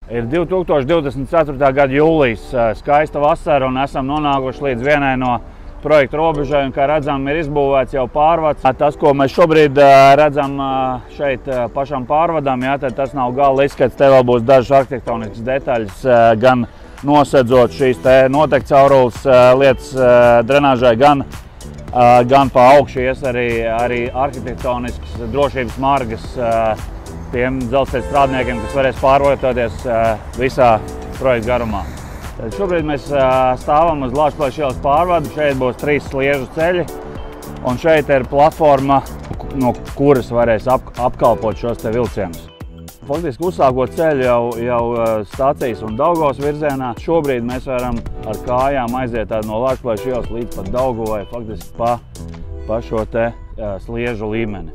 Ir 2024. gada jūlijas, skaista vasara, un esam nonākuši līdz vienai no projekta robežai, un, kā redzam, ir izbūvēts jau pārvads. Tas, ko mēs šobrīd redzam šeit pašam pārvadam, tad tas nav gala izskats. Te vēl būs dažas arhitektoniskas detaļas, gan nosedzot šīs te notekcaurules lietas drenāžai, gan pa augšu ies arī arhitektoniskas drošības margas tiem dzelzceļa strādniekiem, kas varēs pārvietoties visā projekta garumā. Tad šobrīd mēs stāvam uz Lāčplēša ielas pārvadu. Šeit būs 3 sliežu ceļi, un šeit ir platforma, no kuras varēs apkalpot šos te vilcienus. Faktiski uzsākot ceļu jau stācijas un Daugavas virzienā, šobrīd mēs varam ar kājām aiziet no Lāčplēša ielas līdz pat Daugavai, faktiski pa šo te sliežu līmeni.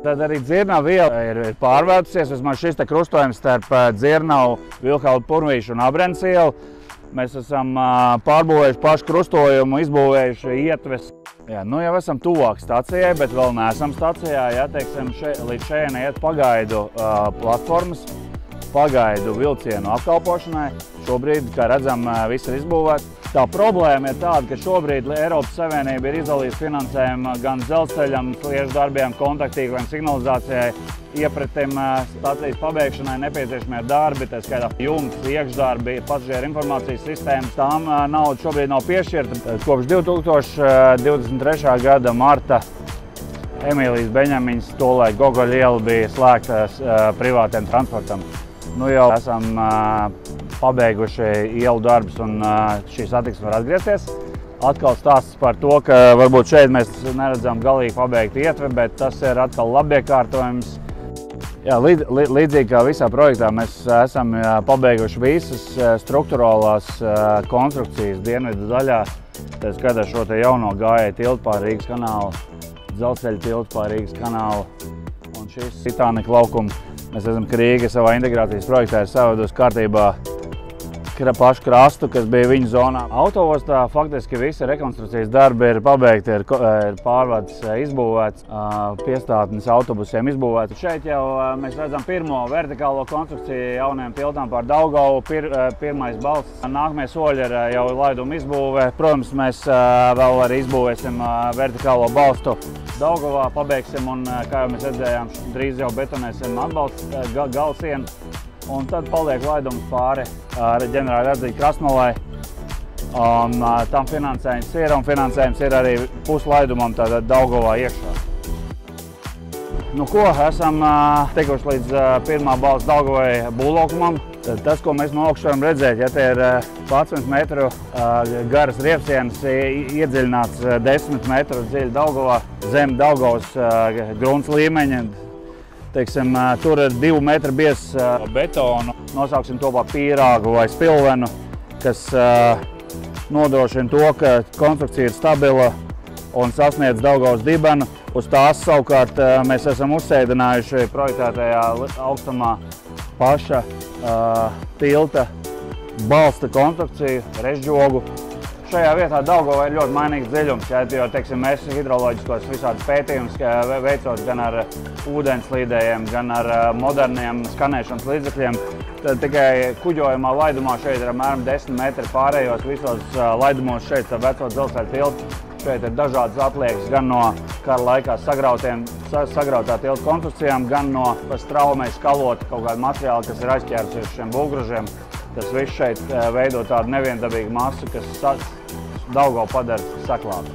Tad arī Dzirnavu iela ir pārvērtusies, vismaz šis te krustojums starp Dzirnavu, Vilhelmu Purvīšu un Abrenes ielu. Mēs esam pārbūvējuši pašu krustojumu, izbūvējuši ietves. Nu jau esam tuvāk stacijai, bet vēl neesam stacijā. Teiksim, līdz šejienai iet pagaidu platformas, pagaidu vilcienu apkalpošanai. Šobrīd, kā redzam, viss ir izbūvēts. Tā problēma ir tāda, ka šobrīd Eiropas Savienība ir izdalījusi finansējumu gan dzelzceļam, sliežu darbiem, kontaktīkliem, signalizācijai, iepratim stācijas pabeigšanai nepieciešamie darbi, tā skaitā jumts, iekšdarbi, pasažieru informācijas sistēmas. Tām nauda šobrīd nav piešķirta. Kopš 2023. gada marta Emīlijas Beņamiņas tolaik Gogoļa iela bija slēgta privātiem transportam. Nu jau esam pabeiguši ielu darbus, un šī satiksme var atgriezties. Atkal stāsts par to, ka varbūt šeit mēs neredzam galīgi pabeigtu ietvi, bet tas ir atkal labiekārtojums. Līdzīgi kā visā projektā, mēs esam pabeiguši visas struktūrālās konstrukcijas dienvidu daļā. Tā skatā šo te jauno gājēju tiltu pār Rīgas kanālu, dzelzceļa tiltu pār Rīgas kanālu un šis Titanic laukums. Mēs redzam, ka Rīga savā integrācijas projektā ir savedusi kārtībā pašu krastu, kas bija viņu zonā. Autoostā faktiski visi rekonstrukcijas darbi ir pabeigti, ir pārvads izbūvēts, piestātnes autobusiem izbūvēts. Šeit jau mēs redzam pirmo vertikālo konstrukciju jaunajām tiltām pār Daugavu, pirmais balsts. Nākamie soļi ir jau laiduma izbūve. Protams, mēs vēl arī izbūvēsim vertikālo balstu Daugavā, pabeigsim un, kā jau mēs redzējām, drīz jau betonēsim atbalsts galsienu. Un tad paliek laidums pāri ģenerāli Radzīgi Krasnolai. Tam finansējums ir, un finansējums ir arī puslaidumam tātad Daugavā iekšā. Nu ko, esam tikuši līdz pirmā balsta Daugavai būvlaukumam. Tas, ko mēs no augšas varam redzēt, te ir 11 metru garas riepsienas, iedziļināts 10 metru dziļi Daugavā, zem Daugavas grunts līmeņa. Teiksim, tur ir 2 metru biezs betonu, nosauksim to par pīrāgu vai spilvenu, kas nodrošina to, ka konstrukcija ir stabila un sasniedz Daugavas dibenu. Uz tās savukārt mēs esam uzsēdinājuši projektētajā augstumā paša tilta balsta konstrukciju, režģogu. Šajā vietā Daugavā ir ļoti mainīgs dziļums, jo, teiksim, mēs hidroloģiskos visādus pētījumus veicot gan ar ūdenslīdējiem, gan ar moderniem skanēšanas līdzekļiem. Tad tikai kuģojumā laidumā šeit ir apmēram 10 metri pārējos visos laidumos šeit ar veco dzelzceļa tiltu. Šeit ir dažādas atliekas gan no kara laikā sagrautā tilta konstrukcijām, gan no straumei skalota kaut kāda materiāla, kas ir aizķērts uz šiem būvgružiem. Tas viss šeit veido tādu neviendabīgu masu, kas Daugavu padara saklātu.